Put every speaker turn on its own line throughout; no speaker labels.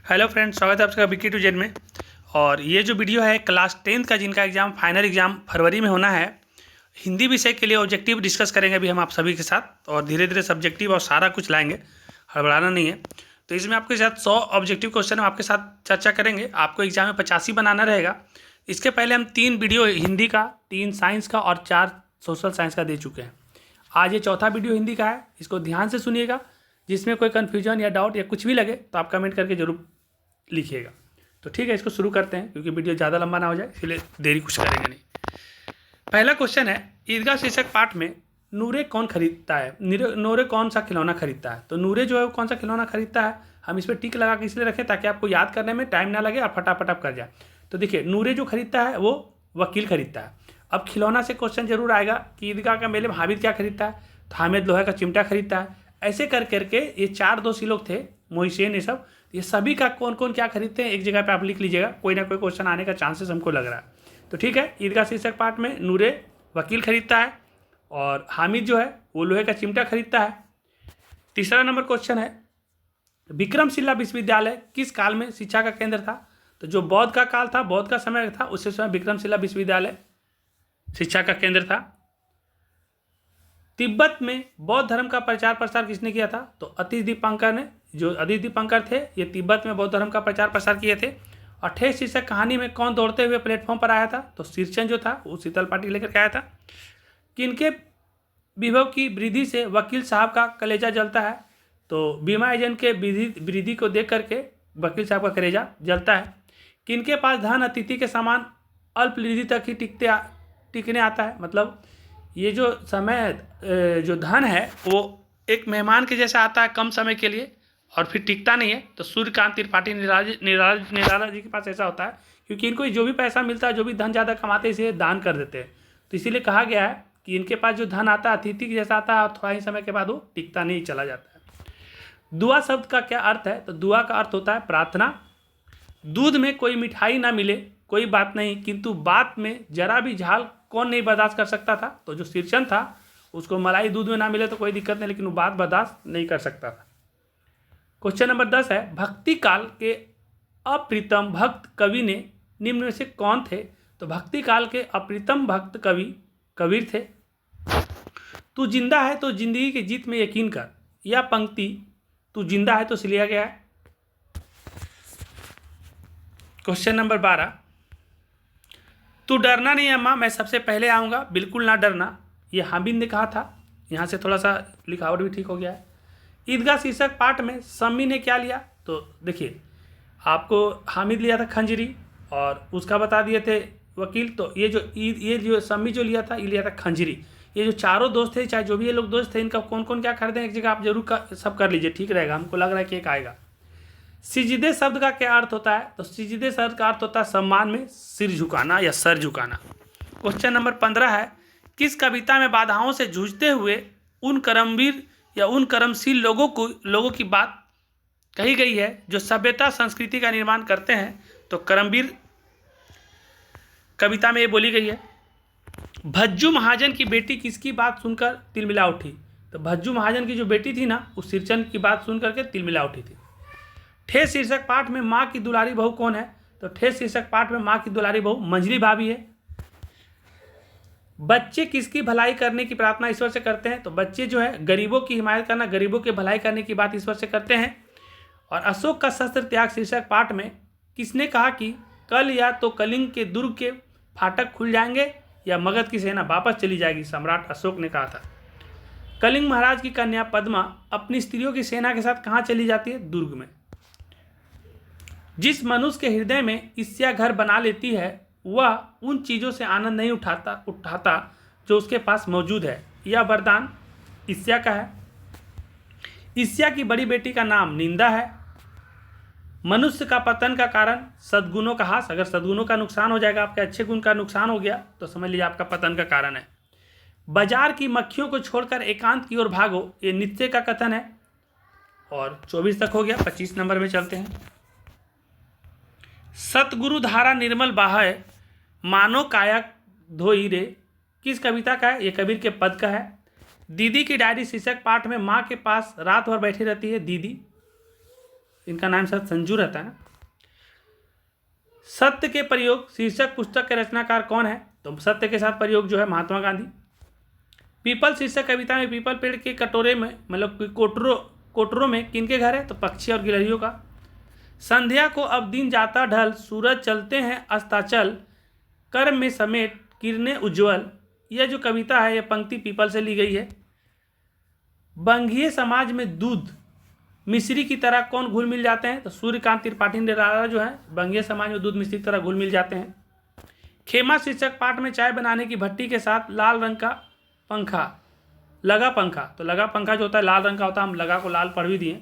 Hello friends, स्वागत है आपका विकी टू जेड में। और ये जो वीडियो है क्लास 10th का जिनका एग्ज़ाम फाइनल एग्ज़ाम फरवरी में होना है, हिंदी विषय के लिए ऑब्जेक्टिव डिस्कस करेंगे अभी हम आप सभी के साथ। और धीरे धीरे सब्जेक्टिव और सारा कुछ लाएंगे, हड़बड़ाना नहीं है। तो इसमें आपके साथ 100 ऑब्जेक्टिव क्वेश्चन हम आपके साथ चर्चा करेंगे। आपको एग्जाम में 85 बनाना रहेगा। इसके पहले हम 3 वीडियो हिंदी का, 3 साइंस का और 4 सोशल साइंस का दे चुके हैं। आज ये चौथा वीडियो हिंदी का है, इसको ध्यान से सुनिएगा। जिसमें कोई कन्फ्यूजन या डाउट या कुछ भी लगे तो आप कमेंट करके जरूर लिखिएगा। तो ठीक है, इसको शुरू करते हैं क्योंकि वीडियो ज़्यादा लंबा ना हो जाए, इसलिए देरी कुछ करेंगे नहीं। पहला क्वेश्चन है, ईदगाह शीर्षक पाठ में नूरे कौन खरीदता है, नूरे कौन सा खिलौना खरीदता है। तो नूरे जो है वो कौन सा खिलौना खरीदता है, हम इस पर टिक लगा के इसलिए रखें ताकि आपको याद करने में टाइम ना लगे और फटाफट आप कर जाए। तो देखिए, नूरे जो खरीदता है वो वकील खरीदता है। अब खिलौना से क्वेश्चन जरूर आएगा कि ईदगाह का मेले में हामिद क्या खरीदता है, तो हामिद लोहे का चिमटा खरीदता है। ऐसे कर करके ये 4 दोषी लोग थे, मोहिसेन, ये सभी का कौन कौन क्या खरीदते हैं एक जगह पे आप लिख लीजिएगा। कोई ना कोई क्वेश्चन आने का चांसेस हमको लग रहा है। तो ठीक है, ईदगाह शीर्षक पाठ में नूरे वकील खरीदता है और हामिद जो है वो लोहे का चिमटा खरीदता है। तीसरा नंबर क्वेश्चन है, विक्रमशिला विश्वविद्यालय किस काल में शिक्षा का केंद्र था। तो जो बौद्ध का काल था, बौद्ध का समय था, उसी समय विक्रमशिला विश्वविद्यालय शिक्षा का केंद्र था। तिब्बत में बौद्ध धर्म का प्रचार प्रसार किसने किया था, तो अतीश दीपंकर ने। जो अतीश दीपंकर थे ये तिब्बत में बौद्ध धर्म का प्रचार प्रसार किए थे। और ठेस शीर्षक कहानी में कौन दौड़ते हुए प्लेटफॉर्म पर आया था, तो शीर्षण जो था वो शीतल पाटिल लेकर के आया था। किनके विभव की वृद्धि से वकील साहब का कलेजा जलता है, तो बीमा एजेंट के वृद्धि को देख करके वकील साहब का कलेजा जलता है। किनके पास धन अतिथि के समान अल्प निधि तक ही टिकने आता है, मतलब ये जो समय जो धन है वो एक मेहमान के जैसा आता है कम समय के लिए और फिर टिकता नहीं है। तो सूर्यकांत त्रिपाठी निराला जी के पास ऐसा होता है, क्योंकि इनको जो भी पैसा मिलता है, जो भी धन ज़्यादा कमाते हैं, इसे दान कर देते हैं। तो इसीलिए कहा गया है कि इनके पास जो धन आता है अतिथि के जैसा आता है और थोड़ा ही समय के बाद वो टिकता नहीं, चला जाता है। दुआ शब्द का क्या अर्थ है, तो दुआ का अर्थ होता है प्रार्थना। दूध में कोई मिठाई ना मिले कोई बात नहीं, किंतु बात में जरा भी झाल कौन नहीं बर्दाश्त कर सकता था। तो जो शीर्षण था उसको मलाई दूध में ना मिले तो कोई दिक्कत नहीं, लेकिन वो बात बर्दाश्त नहीं कर सकता था। क्वेश्चन नंबर 10 है, भक्ति काल के अप्रीतम भक्त कवि ने निम्न में से कौन थे। तो भक्ति काल के अप्रीतम भक्त कवि कबीर थे। तू जिंदा है तो जिंदगी की जीत में यकीन कर, यह पंक्ति तू जिंदा है तो से लिया गया है। क्वेश्चन नंबर 12, तू डरना नहीं अम्मा, मैं सबसे पहले आऊँगा, बिल्कुल ना डरना, ये हामिद ने कहा था। यहाँ से थोड़ा सा लिखावट भी ठीक हो गया है। ईदगाह शीर्षक पाठ में सम्मी ने क्या लिया, तो देखिए आपको हामिद लिया था खंजरी और उसका बता दिए थे वकील। तो ये जो सम्मी जो लिया था, ये लिया था खंजरी। ये जो चारों दोस्त थे, चाहे जो भी ये लोग दोस्त थे, इनका कौन कौन क्या खरीदे एक जगह आप जरूर सब कर लीजिए, ठीक रहेगा। हमको लग रहा है कि एक आएगा। सिजदे शब्द का क्या अर्थ होता है, तो सिजदे शब्द का अर्थ होता है सम्मान में सिर झुकाना या सर झुकाना। क्वेश्चन नंबर 15 है, किस कविता में बाधाओं से जूझते हुए उन कर्मवीर या उन कर्मशील लोगों की बात कही गई है जो सभ्यता संस्कृति का निर्माण करते हैं। तो कर्मवीर कविता में ये बोली गई है। भज्जू महाजन की बेटी किसकी बात सुनकर तिलमिला उठी। तो भज्जू महाजन की जो बेटी थी ना, उस शीर्षण की बात सुन करके तिलमिला उठी थी। ठेस शीर्षक पाठ में माँ की दुलारी बहू कौन है, तो ठेस शीर्षक पाठ में माँ की दुलारी बहू मंजली भाभी है। बच्चे किसकी भलाई करने की प्रार्थना ईश्वर से करते हैं, तो बच्चे जो है गरीबों की हिमायत करना, गरीबों की भलाई करने की बात ईश्वर से करते हैं। और अशोक का शस्त्र त्याग शीर्षक पाठ में किसने कहा कि कल या तो कलिंग के दुर्ग के फाटक खुल जाएंगे या मगध की सेना वापस चली जाएगी, सम्राट अशोक ने कहा था। कलिंग महाराज की कन्या पद्मा अपनी स्त्रियों की सेना के साथ कहाँ चली जाती है, दुर्ग में। जिस मनुष्य के हृदय में ईर्ष्या घर बना लेती है वह उन चीज़ों से आनंद नहीं उठाता जो उसके पास मौजूद है। यह वरदान ईर्ष्या का है। ईर्ष्या की बड़ी बेटी का नाम निंदा है। मनुष्य का पतन का कारण सद्गुणों का हास, अगर सद्गुणों का नुकसान हो जाएगा, आपके अच्छे गुण का नुकसान हो गया तो समझ लीजिए आपका पतन का कारण है। बाजार की मक्खियों को छोड़कर एकांत की ओर भागो, ये नित्य का कथन है। और 24 तक हो गया, 25 नंबर में चलते हैं। सतगुरु धारा निर्मल बाहय मानो काया धोई रे, किस कविता का है, ये कबीर के पद का है। दीदी की डायरी शीर्षक पाठ में माँ के पास रात भर बैठी रहती है दीदी। इनका नाम शायद संजू रहता है ना। सत्य के प्रयोग शीर्षक पुस्तक के रचनाकार कौन है? तो सत्य के साथ प्रयोग जो है महात्मा गांधी। पीपल शीर्षक कविता में पीपल पेड़ के कटोरे में मतलब कोटरों में किनके घर है? तो पक्षी और गिलहरियों का। संध्या को अब दिन जाता ढल, सूरज चलते हैं अस्ताचल, कर्म में समेट किरणें उज्ज्वल। यह जो कविता है यह पंक्ति पीपल से ली गई है। बंघीय समाज में दूध मिश्री की तरह कौन घुल मिल जाते हैं? तो सूर्यकांत त्रिपाठी निराला जो है बंघीय समाज में दूध मिश्री की तरह घुल मिल जाते हैं। खेमा शीर्षक पाठ में चाय बनाने की भट्टी के साथ लाल रंग का पंखा, लगा पंखा। तो लगा पंखा जो होता है लाल रंग का होता है, हम लगा को लाल पढ़ भी दिए।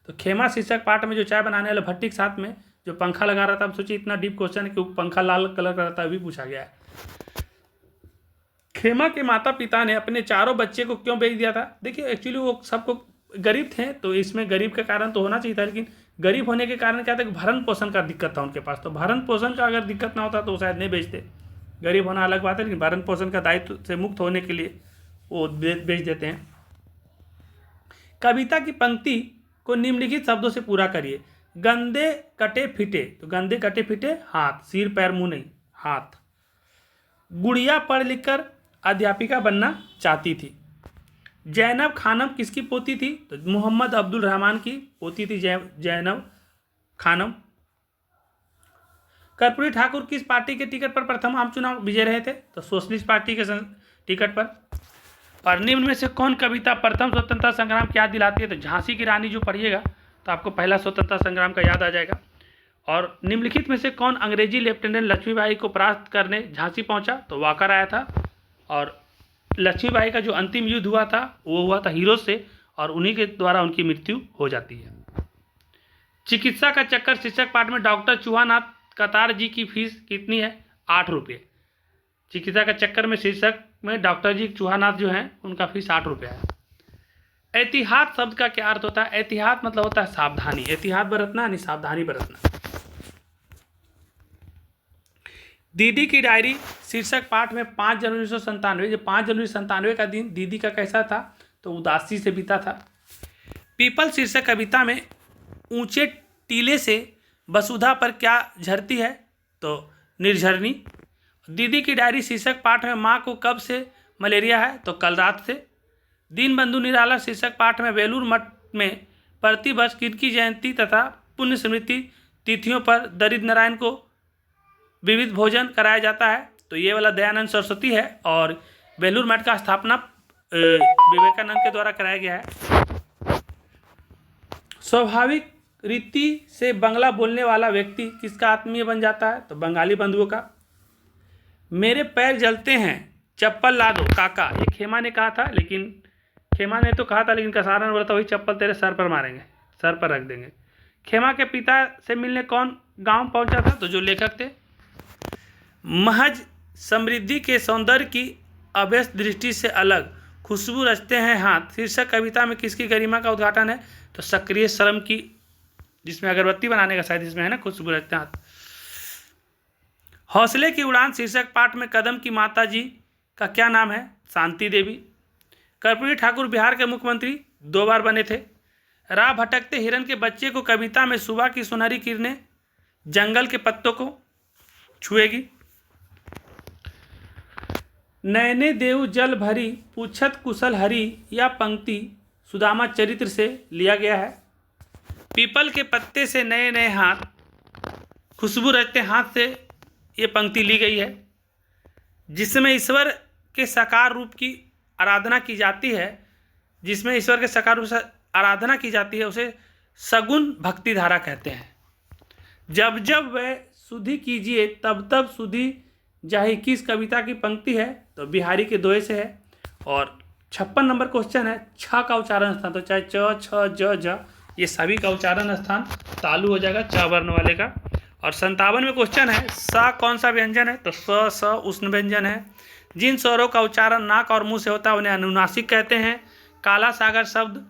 तो खेमा शीर्षक पाठ में जो चाय बनाने वाले भट्टी के साथ में जो पंखा लगा रहा था, हम सोचिए इतना डीप क्वेश्चन है कि पंखा लाल कलर का रहता है, अभी पूछा गया है। खेमा के माता पिता ने अपने चारों बच्चे को क्यों बेच दिया था? देखिए एक्चुअली वो सबको गरीब थे, तो इसमें गरीब का कारण तो होना चाहिए था, लेकिन गरीब होने के कारण क्या था कि भरण पोषण का दिक्कत था उनके पास। तो भरण पोषण का अगर दिक्कत ना होता तो शायद नहीं बेचते। गरीब होना अलग बात है, लेकिन भरण पोषण का दायित्व से मुक्त होने के लिए वो बेच देते हैं। कविता की पंक्ति को निम्नलिखित शब्दों से पूरा करिए। गंदे कटे फिटे, तो गंदे कटे फिटे हाथ, सिर पैर मुंह नहीं, हाथ। गुड़िया पढ़ लिखकर अध्यापिका बनना चाहती थी। जैनब खानम किसकी पोती थी? तो मोहम्मद अब्दुल रहमान की पोती थी जैनब खानम। कर्पूरी ठाकुर किस पार्टी के टिकट पर प्रथम आम चुनाव विजय रहे थे? तो सोशलिस्ट पार्टी के टिकट पर। और निम्न में से कौन कविता प्रथम स्वतंत्रता संग्राम की याद दिलाती है? तो झांसी की रानी जो पढ़िएगा तो आपको पहला स्वतंत्रता संग्राम का याद आ जाएगा। और निम्नलिखित में से कौन अंग्रेजी लेफ्टिनेंट लक्ष्मीबाई को परास्त करने झांसी पहुंचा? तो वाकर आया था। और लक्ष्मीबाई का जो अंतिम युद्ध हुआ था वो हुआ था हीरो से, और उन्हीं के द्वारा उनकी मृत्यु हो जाती है। चिकित्सा का चक्कर शीर्षक पाठ में डॉक्टर चूहानाथ कतार जी की फीस कितनी है? 8 रुपये। चिकित्सा का चक्कर में शीर्षक में डॉक्टर जी चूहानाथ जो हैं उनका फीस 8 रुपये है। एहतियात शब्द का क्या अर्थ होता है? एहतियात मतलब होता है सावधानी, एहतियात बरतना यानी सावधानी बरतना। दीदी की डायरी शीर्षक पाठ में 5 जनवरी 1997, जो 5 जनवरी 1997 का दिन दीदी का कैसा था? तो उदासी से बीता था। पीपल शीर्षक कविता में ऊंचे टीले से वसुधा पर क्या झरती है? तो निर्झरनी। दीदी की डायरी शीर्षक पाठ में माँ को कब से मलेरिया है? तो कल रात से। दीनबंधु निराला शीर्षक पाठ में बेलूर मठ में प्रतिवर्ष किनकी जयंती तथा पुण्य स्मृति तिथियों पर दरिद्र नारायण को विविध भोजन कराया जाता है? तो ये वाला दयानंद सरस्वती है, और बेलूर मठ का स्थापना विवेकानंद के द्वारा कराया गया है। स्वाभाविक रीति से बंगला बोलने वाला व्यक्ति किसका आत्मीय बन जाता है? तो बंगाली बंधुओं का। मेरे पैर जलते हैं चप्पल ला दो काका, ये खेमा ने कहा था, लेकिन खेमा ने तो कहा था लेकिन कसारा ने बोला था वही चप्पल तेरे सर पर मारेंगे, सर पर रख देंगे। खेमा के पिता से मिलने कौन गांव पहुंचा था? तो जो लेखक थे। महज समृद्धि के सौंदर्य की अभ्यस्त दृष्टि से अलग खुशबू रचते हैं हाथ शीर्षक कविता में किसकी गरिमा का उद्घाटन है? तो सक्रिय श्रम की, जिसमें अगरबत्ती बनाने का शायद इसमें है ना, खुशबू रचते हैं हाथ। हौसले की उड़ान शीर्षक पाठ में कदम की माता जी का क्या नाम है? शांति देवी। कर्पूरी ठाकुर बिहार के मुख्यमंत्री 2 बार बने थे। राह भटकते हिरन के बच्चे को कविता में सुबह की सुनहरी किरणें जंगल के पत्तों को छुएगी। नैने देव जल भरी पूछत कुशल हरी, यह पंक्ति सुदामा चरित्र से लिया गया है। पीपल के पत्ते से नए नए हाथ खुशबू रचते हाथ से ये पंक्ति ली गई है। जिसमें ईश्वर के साकार रूप की आराधना की जाती है, जिसमें ईश्वर के साकार रूप से आराधना की जाती है उसे सगुण भक्ति धारा कहते हैं। जब जब वह सुधि कीजिए तब तब सुधि जाहि किस कविता की पंक्ति है? तो बिहारी के दोहे से है। और 56 नंबर क्वेश्चन है छ का उच्चारण स्थान, तो चाहे च छ ज ज ये सभी का उच्चारण स्थान तालु हो जाएगा च वर्ण वाले का। और 57 में क्वेश्चन है स कौन सा व्यंजन है? तो स उष्ण व्यंजन है। जिन स्वरों का उच्चारण नाक और मुंह से होता है उन्हें अनुनासिक कहते हैं। काला सागर शब्द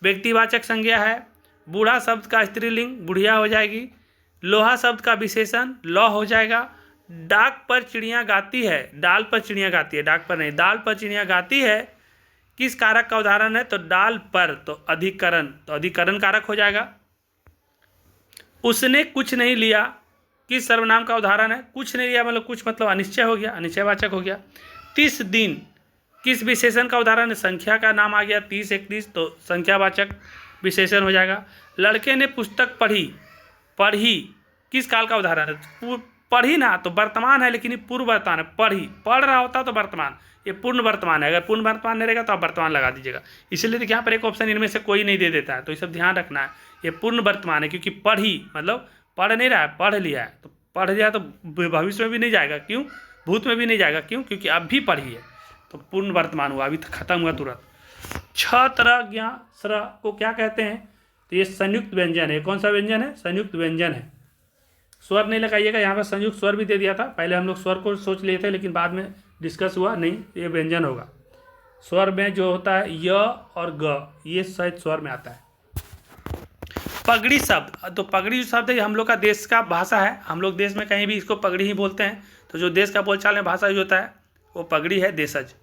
व्यक्तिवाचक संज्ञा है। बूढ़ा शब्द का स्त्रीलिंग बुढ़िया हो जाएगी। लोहा शब्द का विशेषण लौ हो जाएगा। डाक पर चिड़िया गाती है, डाल पर चिड़िया गाती है, डाक पर नहीं, डाल पर चिड़िया गाती है किस कारक का उदाहरण है? तो डाल पर, तो अधिकरण, तो अधिकरण कारक हो जाएगा। उसने कुछ नहीं लिया, किस सर्वनाम का उदाहरण है? कुछ नहीं लिया मतलब कुछ मतलब अनिश्चय हो गया, अनिश्चयवाचक हो गया। 30 दिन किस विशेषण का उदाहरण है? संख्या का नाम आ गया 30 31, तो संख्यावाचक विशेषण हो जाएगा। लड़के ने पुस्तक पढ़ी, पढ़ी किस काल का उदाहरण है? पढ़ी ना तो वर्तमान है, लेकिन ये पूर्व वर्तमान है। पढ़ी, पढ़ रहा होता तो वर्तमान, ये पूर्ण वर्तमान है। अगर पूर्ण वर्तमान नहीं रहेगा तो आप वर्तमान लगा दीजिएगा। इसलिए देखिए यहाँ पर एक ऑप्शन इनमें से कोई नहीं दे देता है, तो ये सब ध्यान रखना है। ये पूर्ण वर्तमान है, क्योंकि पढ़ी मतलब पढ़ नहीं रहा है, पढ़ लिया है। तो पढ़ लिया तो भविष्य में भी नहीं जाएगा, क्यों? भूत में भी नहीं जाएगा, क्यों? क्योंकि अब भी पढ़ी है, तो पूर्ण वर्तमान हुआ, अभी खत्म हुआ तुरंत। छ तरह ज्ञ स्र को क्या कहते हैं? तो ये संयुक्त व्यंजन है। कौन सा व्यंजन है? संयुक्त व्यंजन है। स्वर नहीं लगाइएगा, यहाँ पर संयुक्त स्वर भी दे दिया था। पहले हम लोग स्वर को सोच लिए थे, लेकिन बाद में डिस्कस हुआ नहीं, ये व्यंजन होगा। स्वर में जो होता है य और ग, ये शायद स्वर में आता है। पगड़ी शब्द, तो पगड़ी जो शब्द है हम लोग का देश का भाषा है। हम लोग देश में कहीं भी इसको पगड़ी ही बोलते हैं। तो जो देश का बोलचाल में भाषा जो होता है वो पगड़ी है, देशज।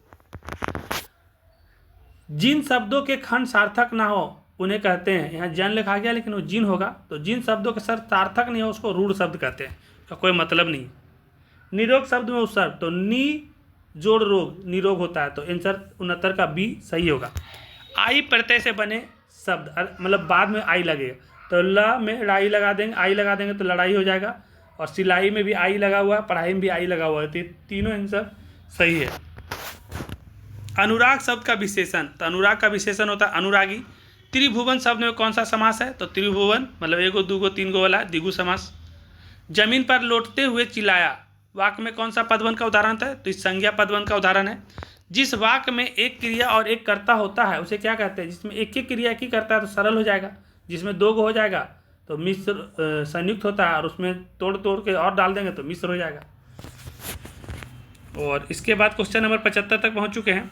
जिन शब्दों के खंड सार्थक ना हो उन्हें कहते हैं, यहाँ जन लिखा गया लेकिन वो जिन होगा, तो जिन शब्दों के सर सार्थक नहीं हो उसको रूढ़ शब्द कहते हैं, तो कोई मतलब नहीं। निरोग शब्द में उपसर्ग, तो नी जोड़ रोग, निरोग होता है, तो आंसर 69 का बी सही होगा। आई प्रत्यय से बने शब्द, मतलब बाद में आई लगेगा, तो ल में लड़ाई लगा देंगे, आई लगा देंगे तो लड़ाई हो जाएगा। और सिलाई में भी आई लगा हुआ है, पढ़ाई में भी आई लगा हुआ है, तो तीनों आंसर सही है। अनुराग शब्द का विशेषण, तो अनुराग का विशेषण होता है अनुरागी। त्रिभुवन शब्द में कौन सा समास है? तो त्रिभुवन मतलब एगो दूगो तीन गो वाला द्विगु समास। जमीन पर लौटते हुए चिल्लाया, वाक्य में कौन सा पदवन का उदाहरण था? तो इस संज्ञा पदवन का उदाहरण है। जिस वाक्य में एक क्रिया और एक कर्ता होता है उसे क्या कहते हैं? जिसमें एक ही क्रिया की करता है तो सरल हो जाएगा, जिसमें दो गो हो जाएगा तो मिश्र संयुक्त होता है, और उसमें तोड़ तोड़ के और डाल देंगे तो मिश्र हो जाएगा। और इसके बाद क्वेश्चन नंबर 75 तक पहुंच चुके हैं।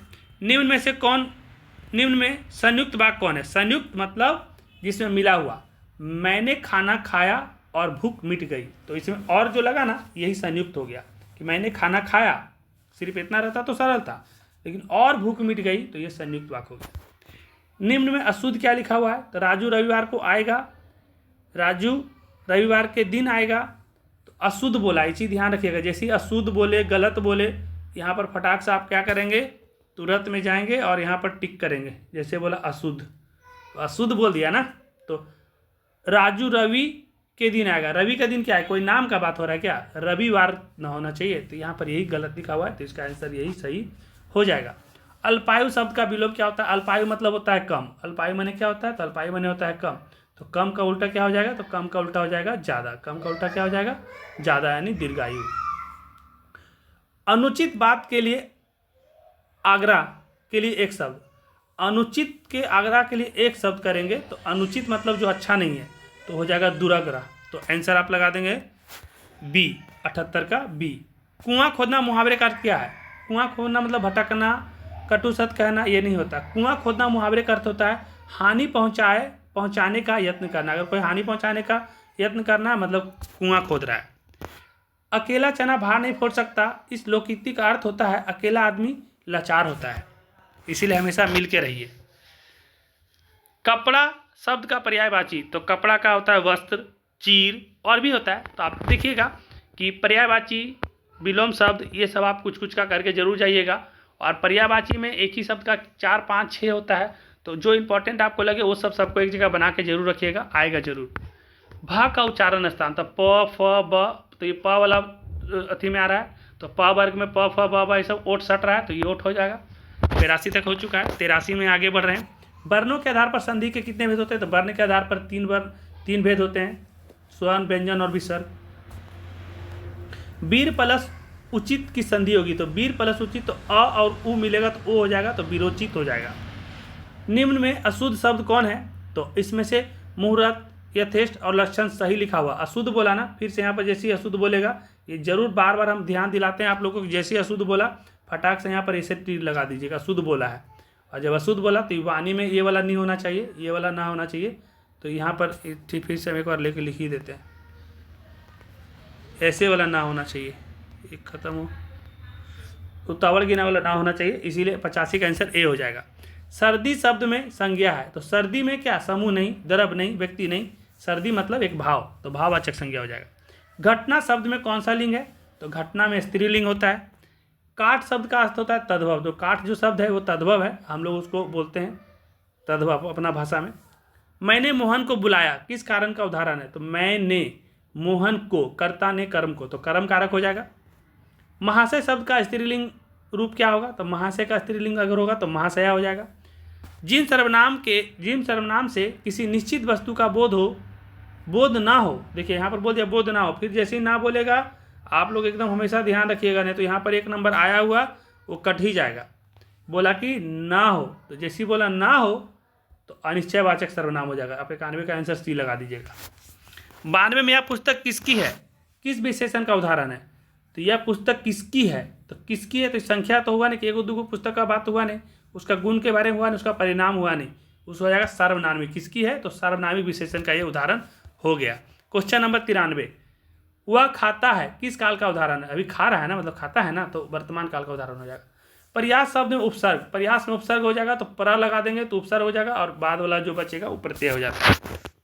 निम्न में संयुक्त वाक्य कौन है? संयुक्त मतलब जिसमें मिला हुआ। मैंने खाना खाया और भूख मिट गई, तो इसमें और जो लगा ना यही संयुक्त हो गया कि मैंने खाना खाया, सिर्फ इतना रहता तो सरल था, लेकिन और भूख मिट गई तो ये संयुक्त वाक्य हो गया। निम्न में अशुद्ध क्या लिखा हुआ है? तो राजू रविवार को आएगा, राजू रविवार के दिन आएगा, तो अशुद्ध बोला, इसी ध्यान रखिएगा। जैसे अशुद्ध बोले, गलत बोले, यहाँ पर फटाक से आप क्या करेंगे? तुरंत में जाएंगे और यहाँ पर टिक करेंगे। जैसे बोला अशुद्ध, तो अशुद्ध बोल दिया ना, तो राजू रवि के दिन आएगा। रवि का दिन क्या है? कोई नाम का बात हो रहा है क्या? रविवार ना होना चाहिए, तो यहाँ पर यही गलत लिखा हुआ है, तो इसका आंसर यही सही हो जाएगा। अल्पायु शब्द का विलोप क्या होता है? अल्पायु मतलब होता है कम। अल्पायु माने क्या होता है? तो अल्पायु माने होता है कम। तो कम का उल्टा क्या हो जाएगा? तो कम का उल्टा हो जाएगा ज़्यादा। कम का उल्टा क्या हो जाएगा? ज़्यादा, यानी दीर्घायु। अनुचित बात के लिए आग्रह के लिए एक शब्द, अनुचित के आग्रह के लिए एक शब्द करेंगे तो अनुचित मतलब जो अच्छा नहीं है, तो हो जाएगा दुराग्रह। तो आंसर आप लगा देंगे बी, 78 का बी। कुआं खोदना मुहावरे का अर्थ क्या है? कुआं खोदना मतलब भटकना, कटु सत्य कहना, ये नहीं होता। कुआं खोदना मुहावरे का अर्थ होता है हानि पहुंचाने का यत्न करना। अगर कोई हानि पहुंचाने का यत्न करना मतलब कुआं खोद रहा है। अकेला चना भार नहीं फोड़ सकता, इस लोकोक्ति का अर्थ होता है अकेला आदमी लाचार होता है, इसीलिए हमेशा मिल के रहिए। कपड़ा शब्द का पर्यायवाची, तो कपड़ा का होता है वस्त्र, चीर और भी होता है। तो आप देखिएगा कि पर्यायवाची, विलोम शब्द, ये सब आप कुछ कुछ का करके जरूर जाइएगा। और पर्यायवाची में एक ही शब्द का 4 5 6 होता है, तो जो इंपॉर्टेंट आपको लगे वो सबको एक जगह बना के जरूर रखिएगा, आएगा जरूर। भा का उच्चारण स्थान, तो प फ ब, तो ये प वाला अथी में आ रहा है, तो प वर्ग में प फ ब ब ये सब ओट सट रहा है, तो ये ओट हो जाएगा। 83 तक हो चुका है, 83 में आगे बढ़ रहे हैं। वर्णों के आधार पर संधि के कितने भेद होते हैं? तो वर्ण के आधार पर 3 भेद होते हैं, स्वर्ण, व्यंजन और विसर्ग। वीर प्लस उचित की संधि होगी, तो वीर प्लस उचित, तो अ और उ मिलेगा तो ओ हो जाएगा, तो वीरोचित हो जाएगा। निम्न में अशुद्ध शब्द कौन है? तो इसमें से मुहूर्त, यथेष्ट और लक्षण सही लिखा हुआ। अशुद्ध बोला ना, फिर से यहाँ पर जैसे ही अशुद्ध बोलेगा, ये जरूर बार बार हम ध्यान दिलाते हैं आप लोगों को, जैसे ही अशुद्ध बोला फटाक से यहाँ पर ऐसे तीर लगा दीजिएगा, अशुद्ध बोला है। और जब अशुद्ध बोला तो वाणी में ये वाला नहीं होना चाहिए, ये वाला ना होना चाहिए, तो यहाँ पर ठीक फिर से हम एक बार लेके लिख ही देते हैं, ऐसे वाला ना होना चाहिए, एक खत्म हो, उतावड़ गिना वाला ना होना चाहिए, इसीलिए 85 का आंसर ए हो जाएगा। सर्दी शब्द में संज्ञा है, तो सर्दी में क्या? समूह नहीं, द्रव्य नहीं, व्यक्ति नहीं, सर्दी मतलब एक भाव, तो भाववाचक संज्ञा हो जाएगा। घटना शब्द में कौन सा लिंग है, तो घटना में स्त्रीलिंग होता है। काठ शब्द का अर्थ होता है तद्भव, तो काठ जो शब्द है वो तद्भव है, हम लोग उसको बोलते हैं तद्भव अपना भाषा में। मैंने मोहन को बुलाया किस कारण का उदाहरण है, तो मैंने मोहन को, कर्ता ने कर्म को, तो कर्म कारक हो जाएगा। महाशय शब्द का स्त्रीलिंग रूप क्या होगा, तो महाशय का स्त्रीलिंग अगर होगा तो महाशया हो जाएगा। जिन सर्वनाम से किसी निश्चित वस्तु का बोध ना हो, देखिए यहाँ पर बोल दिया बोध ना हो, फिर जैसे ही ना बोलेगा आप लोग एकदम हमेशा ध्यान रखिएगा, नहीं तो यहाँ पर एक नंबर आया हुआ वो कट ही जाएगा। बोला कि ना हो, तो जैसे ही बोला ना हो तो अनिश्चयवाचक सर्वनाम हो जाएगा। आप 91 का आंसर सी लगा दीजिएगा। 92 में यह पुस्तक किसकी है, किस विशेषण का उदाहरण है, तो यह पुस्तक किसकी है, तो किसकी है तो संख्या तो हुआ नहीं कि एगो दूगो पुस्तक का बात हुआ नहीं, उसका गुण के बारे में हुआ नहीं, उसका परिणाम हुआ नहीं, उस हो जाएगा सर्वनामी। किसकी है, तो सर्वनामी विशेषण का ये उदाहरण हो गया। क्वेश्चन नंबर 93, वह खाता है किस काल का उदाहरण है, अभी खा रहा है ना, मतलब खाता है ना, तो वर्तमान काल का उदाहरण हो जाएगा। प्रयास शब्द में उपसर्ग, प्रयास में उपसर्ग हो जाएगा तो प्र लगा देंगे तो उपसर्ग हो जाएगा, और बाद वाला जो बचेगा वो प्रत्यय हो जाता है,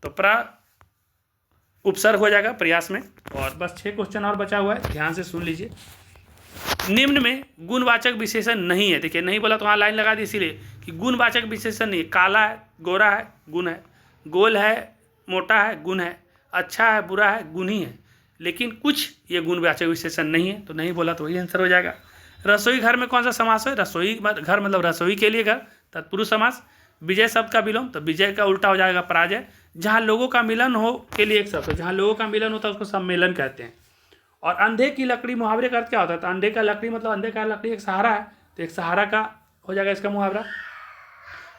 तो प्र उपसर्ग हो जाएगा प्रयास में। और बस 6 क्वेश्चन और बचा हुआ है, ध्यान से सुन लीजिए। निम्न में गुणवाचक विशेषण नहीं है, देखिए नहीं बोला तो वहाँ लाइन लगा दी इसीलिए कि गुणवाचक विशेषण नहीं है। काला है, गोरा है, गुण है, गोल है, मोटा है, गुण है, अच्छा है, बुरा है, गुण ही है, लेकिन कुछ ये गुणवाचक विशेषण नहीं है, तो नहीं बोला तो वही आंसर हो जाएगा। रसोई घर में कौन सा समास है, रसोई घर मतलब रसोई के लिए घर, तत्पुरुष समास। विजय शब्द का विलोम, तो विजय का उल्टा हो जाएगा पराजय। जहाँ लोगों का मिलन हो के लिए एक शब्द है, जहाँ लोगों का मिलन होता है उसको सम्मेलन कहते हैं। और अंधे की लकड़ी मुहावरे का अर्थ क्या होता है, तो अंधे का लकड़ी मतलब अंधे का लकड़ी एक सहारा है, तो एक सहारा का हो जाएगा इसका मुहावरा।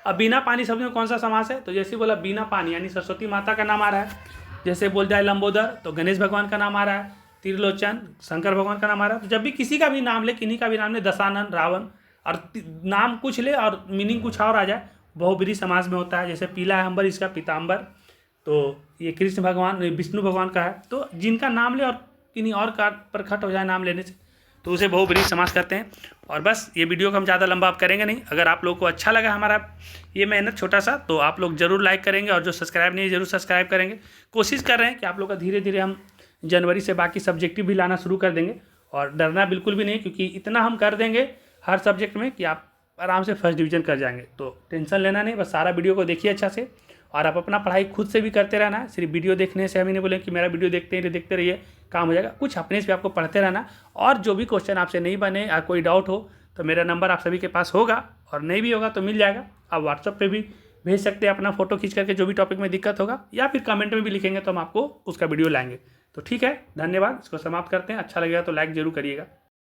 अब बिना पानी शब्द में कौन सा समास है, तो जैसे बोला बिना पानी यानी सरस्वती माता का नाम आ रहा है। जैसे बोल जाए लंबोदर तो गणेश भगवान का नाम आ रहा है, त्रिलोचन शंकर भगवान का नाम आ रहा है। तो जब भी किसी का भी नाम ले, किन्हीं का भी नाम ले, दशानन, रावण, और नाम कुछ ले और मीनिंग कुछ और आ जाए, बहुब्रीहि समास में होता है। जैसे पीला है अंबर, इसका पीताम्बर, तो ये कृष्ण भगवान विष्णु भगवान का है। तो जिनका नाम ले और किन्हीं और का प्रकट हो जाए नाम लेने से, तो उसे बहुब्रीहि समास करते हैं। और बस ये वीडियो को हम ज़्यादा लंबा आप करेंगे नहीं। अगर आप लोगों को अच्छा लगा हमारा ये मेहनत छोटा सा, तो आप लोग जरूर लाइक करेंगे, और जो सब्सक्राइब नहीं है जरूर सब्सक्राइब करेंगे। कोशिश कर रहे हैं कि आप लोग का धीरे धीरे हम जनवरी से बाकी सब्जेक्टिव भी लाना शुरू कर देंगे, और डरना बिल्कुल भी नहीं, क्योंकि इतना हम कर देंगे हर सब्जेक्ट में कि आप आराम से फर्स्ट डिवीज़न कर जाएंगे। तो टेंशन लेना नहीं, बस सारा वीडियो को देखिए अच्छा से, और आप अपना पढ़ाई खुद से भी करते रहना है। सिर्फ वीडियो देखने से हम ही नहीं बोले कि मेरा वीडियो देखते रहिए काम हो जाएगा, कुछ अपने से भी आपको पढ़ते रहना। और जो भी क्वेश्चन आपसे नहीं बने या कोई डाउट हो, तो मेरा नंबर आप सभी के पास होगा, और नहीं भी होगा तो मिल जाएगा। आप व्हाट्सअप पे भी भेज सकते हैं अपना फोटो खींच करके, जो भी टॉपिक में दिक्कत होगा, या फिर कमेंट में भी लिखेंगे तो हम आपको उसका वीडियो लाएंगे। तो ठीक है, धन्यवाद। इसको समाप्त करते हैं। अच्छा लगेगा तो लाइक जरूर करिएगा।